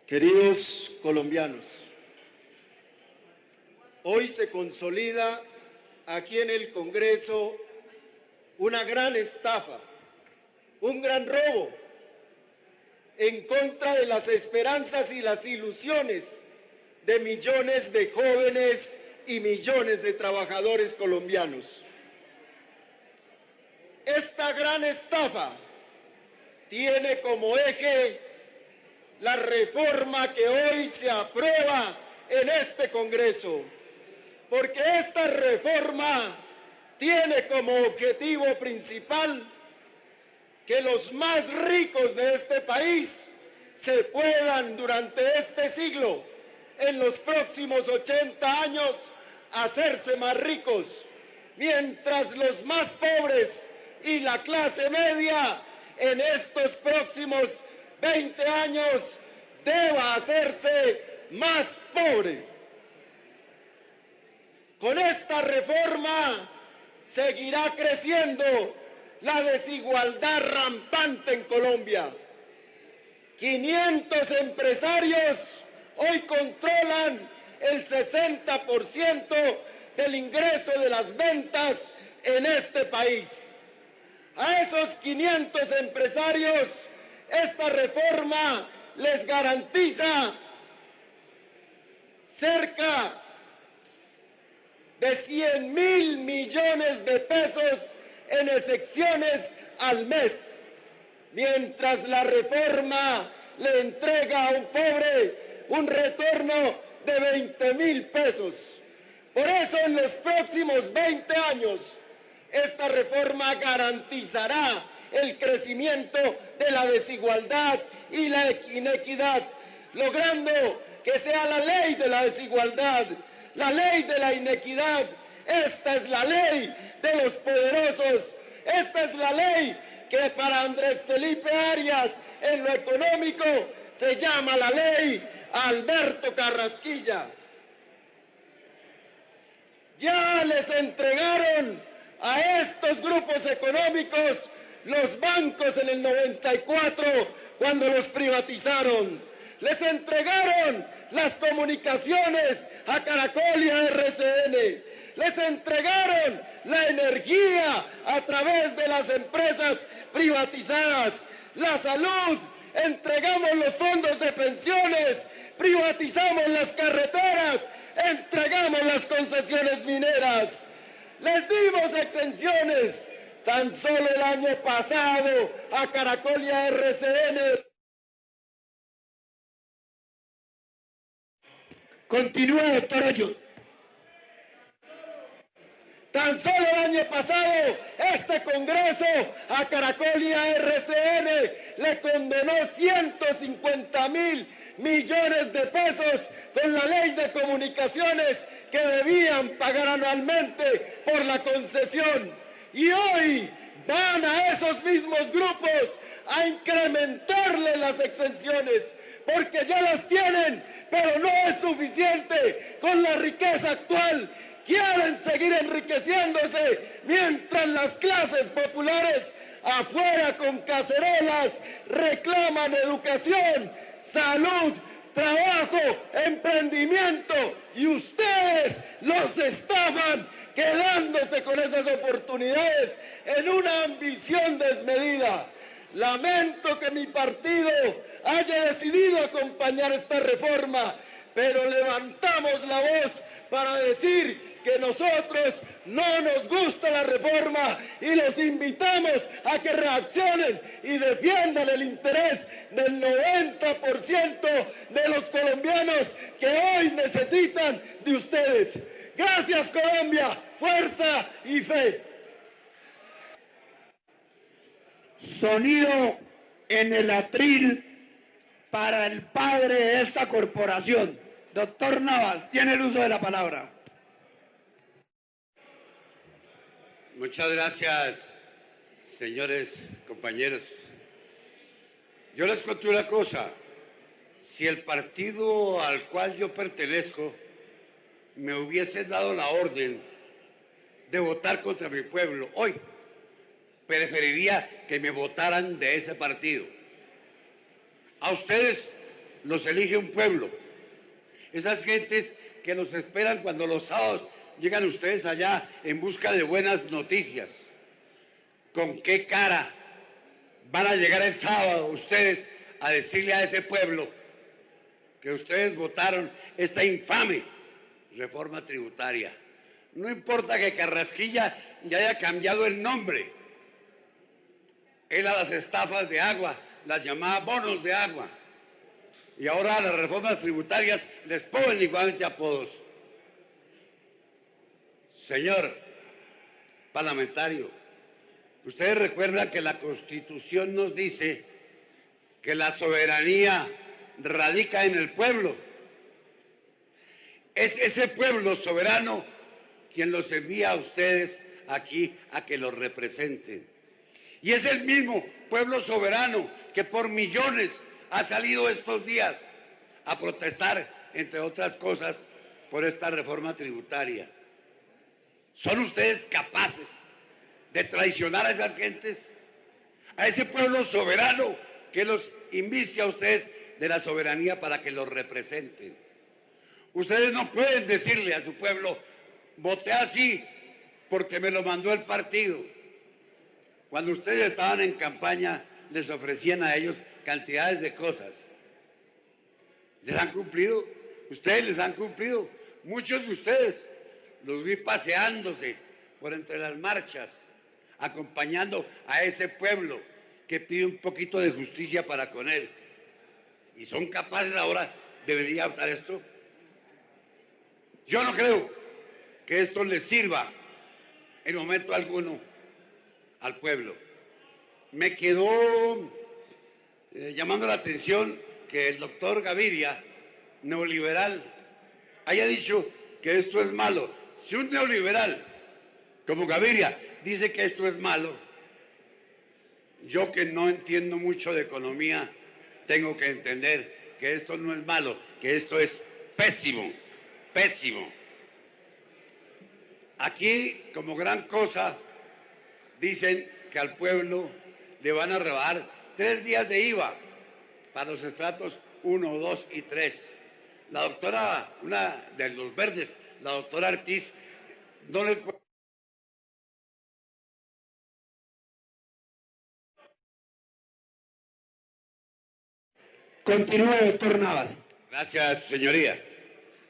Queridos colombianos, hoy se consolida aquí en el Congreso una gran estafa, un gran robo en contra de las esperanzas y las ilusiones de millones de jóvenes y millones de trabajadores colombianos. Esta gran estafa tiene como eje la reforma que hoy se aprueba en este Congreso, porque esta reforma tiene como objetivo principal que los más ricos de este país se puedan durante este siglo, en los próximos 80 años, hacerse más ricos, mientras los más pobres y la clase media en estos próximos 20 años deba hacerse más pobre. Con esta reforma seguirá creciendo la desigualdad rampante en Colombia. 500 empresarios hoy controlan el 60% del ingreso de las ventas en este país. A esos 500 empresarios, esta reforma les garantiza cerca de 100.000 millones de pesos en excepciones al mes, mientras la reforma le entrega a un pobre un retorno de 20.000 pesos. Por eso en los próximos 20 años, esta reforma garantizará el crecimiento de la desigualdad y la inequidad, logrando que sea la ley de la desigualdad, la ley de la inequidad. Esta es la ley de los poderosos, esta es la ley que para Andrés Felipe Arias en lo económico se llama la ley Alberto Carrasquilla. Ya les entregaron a estos grupos económicos los bancos en el 94 cuando los privatizaron. Les entregaron las comunicaciones a Caracol y a RCN. Les entregaron la energía a través de las empresas privatizadas. La salud, entregamos los fondos de pensiones, privatizamos las carreteras, entregamos las concesiones mineras. Les dimos exenciones. Tan solo el año pasado a Caracol y a RCN. Continúe, doctor Hoyos. Tan solo el año pasado, este Congreso a Caracol y a RCN le condenó 150.000 millones de pesos con la ley de comunicaciones que debían pagar anualmente por la concesión. Y hoy van a esos mismos grupos a incrementarle las exenciones, porque ya las tienen, pero no es suficiente con la riqueza actual. Quieren seguir enriqueciéndose mientras las clases populares afuera con cacerolas reclaman educación, salud, trabajo, emprendimiento, y ustedes los estafan quedándose con esas oportunidades en una ambición desmedida. Lamento que mi partido haya decidido acompañar esta reforma, pero levantamos la voz para decir que nosotros no nos gusta la reforma y los invitamos a que reaccionen y defiendan el interés del 90% de los colombianos que hoy necesitan de ustedes. Gracias, Colombia, fuerza y fe. Sonido en el atril para el padre de esta corporación. Doctor Navas, tiene el uso de la palabra. Muchas gracias, señores compañeros. Yo les cuento una cosa. Si el partido al cual yo pertenezco me hubiese dado la orden de votar contra mi pueblo hoy, preferiría que me votaran de ese partido. A ustedes los elige un pueblo. Esas gentes que los esperan cuando los sábados llegan ustedes allá en busca de buenas noticias. ¿Con qué cara van a llegar el sábado ustedes a decirle a ese pueblo que ustedes votaron esta infame reforma tributaria? No importa que Carrasquilla ya haya cambiado el nombre. Él a las estafas de agua las llamaba bonos de agua. Y ahora a las reformas tributarias les ponen igualmente apodos. Señor parlamentario, ustedes recuerdan que la Constitución nos dice que la soberanía radica en el pueblo. Es ese pueblo soberano quien los envía a ustedes aquí a que los representen. Y es el mismo pueblo soberano que por millones ha salido estos días a protestar, entre otras cosas, por esta reforma tributaria. ¿Son ustedes capaces de traicionar a esas gentes? A ese pueblo soberano que los invicia a ustedes de la soberanía para que los representen. Ustedes no pueden decirle a su pueblo: voté así porque me lo mandó el partido. Cuando ustedes estaban en campaña, les ofrecían a ellos cantidades de cosas. ¿Les han cumplido? Ustedes les han cumplido. Muchos de ustedes los vi paseándose por entre las marchas, acompañando a ese pueblo que pide un poquito de justicia para con él. ¿Y son capaces ahora de venir a adoptar esto? Yo no creo que esto les sirva en momento alguno al pueblo. Me quedó llamando la atención que el doctor Gaviria, neoliberal, haya dicho que esto es malo. Si un neoliberal como Gaviria dice que esto es malo, yo que no entiendo mucho de economía, tengo que entender que esto no es malo, que esto es pésimo, pésimo. Aquí, como gran cosa, dicen que al pueblo le van a rebajar 3 días de IVA para los estratos 1, 2 y 3. La doctora, una de los verdes, la doctora Ortiz, no le... Continúe, doctor Navas. Gracias, señoría.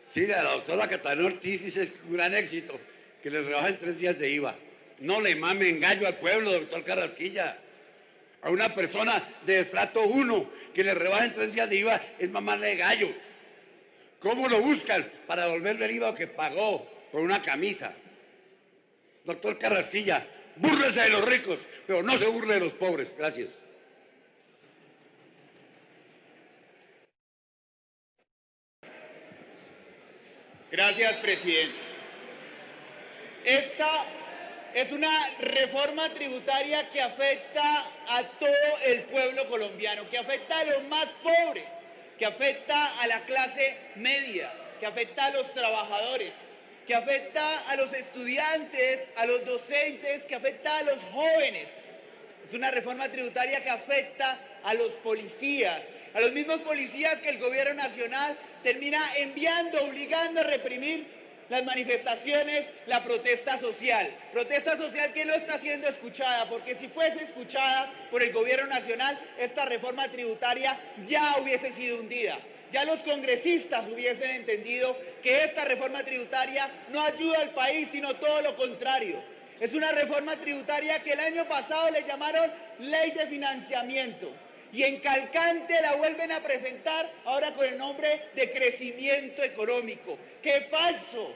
Sí, la doctora Catalina Ortiz dice que es un gran éxito que le rebajen 3 días de IVA. No le mamen gallo al pueblo, doctor Carrasquilla. A una persona de estrato 1 que le rebajen 3 días de IVA es mamarle gallo. ¿Cómo lo buscan? Para devolverle el IVA que pagó por una camisa. Doctor Carrasquilla, búrrese de los ricos, pero no se burle de los pobres. Gracias. Gracias, presidente. Esta es una reforma tributaria que afecta a todo el pueblo colombiano, que afecta a los más pobres, que afecta a la clase media, que afecta a los trabajadores, que afecta a los estudiantes, a los docentes, que afecta a los jóvenes. Es una reforma tributaria que afecta a los policías, a los mismos policías que el gobierno nacional termina enviando, obligando a reprimir las manifestaciones, la protesta social que no está siendo escuchada, porque si fuese escuchada por el gobierno nacional, esta reforma tributaria ya hubiese sido hundida. Ya los congresistas hubiesen entendido que esta reforma tributaria no ayuda al país, sino todo lo contrario. Es una reforma tributaria que el año pasado le llamaron Ley de Financiamiento. Y en calcante la vuelven a presentar ahora con el nombre de crecimiento económico. ¡Qué falso!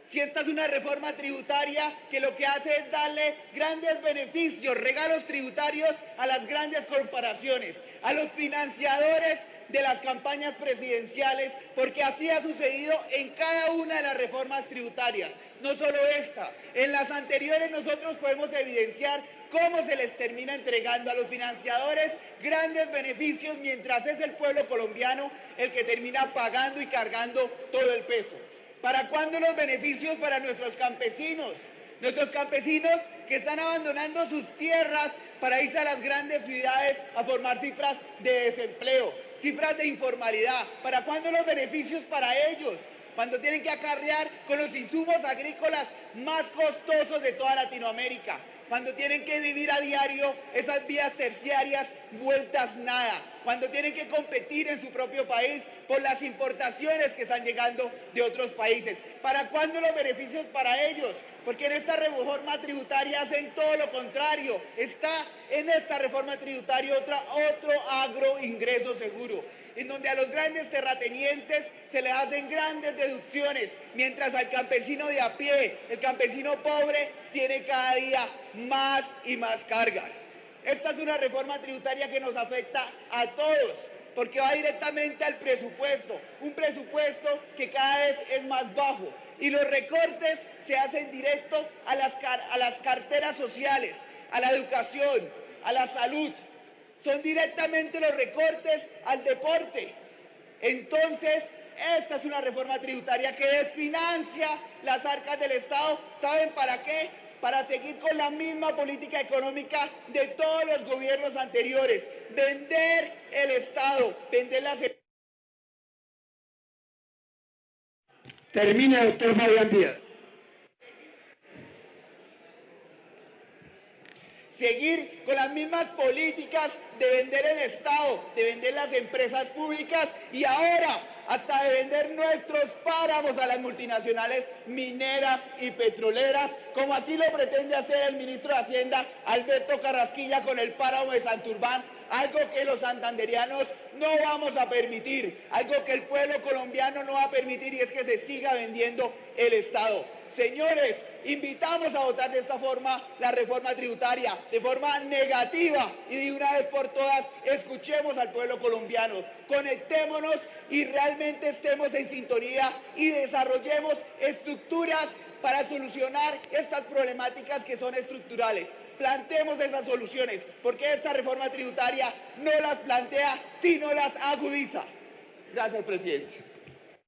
Si esta es una reforma tributaria que lo que hace es darle grandes beneficios, regalos tributarios a las grandes corporaciones, a los financiadores de las campañas presidenciales, porque así ha sucedido en cada una de las reformas tributarias. No solo esta, en las anteriores nosotros podemos evidenciar cómo se les termina entregando a los financiadores grandes beneficios, mientras es el pueblo colombiano el que termina pagando y cargando todo el peso. ¿Para cuándo los beneficios para nuestros campesinos? Nuestros campesinos que están abandonando sus tierras para irse a las grandes ciudades a formar cifras de desempleo, cifras de informalidad. ¿Para cuándo los beneficios para ellos? Cuando tienen que acarrear con los insumos agrícolas más costosos de toda Latinoamérica, cuando tienen que vivir a diario esas vías terciarias vueltas nada, cuando tienen que competir en su propio país por las importaciones que están llegando de otros países. ¿Para cuándo los beneficios para ellos? Porque en esta reforma tributaria hacen todo lo contrario. Está en esta reforma tributaria otro agroingreso seguro, en donde a los grandes terratenientes se les hacen grandes deducciones, mientras al campesino de a pie, el campesino pobre, tiene cada día más y más cargas. Esta es una reforma tributaria que nos afecta a todos, porque va directamente al presupuesto, un presupuesto que cada vez es más bajo, y los recortes se hacen directo a las carteras sociales, a la educación, a la salud. Son directamente los recortes al deporte. Entonces, esta es una reforma tributaria que desfinancia las arcas del Estado. ¿Saben para qué? Para seguir con la misma política económica de todos los gobiernos anteriores. Vender el Estado, vender las... Termina, doctor Fabián Díaz. Seguir con las mismas políticas de vender el Estado, de vender las empresas públicas y ahora hasta de vender nuestros páramos a las multinacionales mineras y petroleras, como así lo pretende hacer el ministro de Hacienda, Alberto Carrasquilla, con el páramo de Santurbán, algo que los santanderianos no vamos a permitir, algo que el pueblo colombiano no va a permitir, y es que se siga vendiendo el Estado. Señores, invitamos a votar de esta forma la reforma tributaria, de forma negativa, y de una vez por todas escuchemos al pueblo colombiano, conectémonos y realmente estemos en sintonía y desarrollemos estructuras para solucionar estas problemáticas que son estructurales. Planteemos esas soluciones, porque esta reforma tributaria no las plantea, sino las agudiza. Gracias, presidente.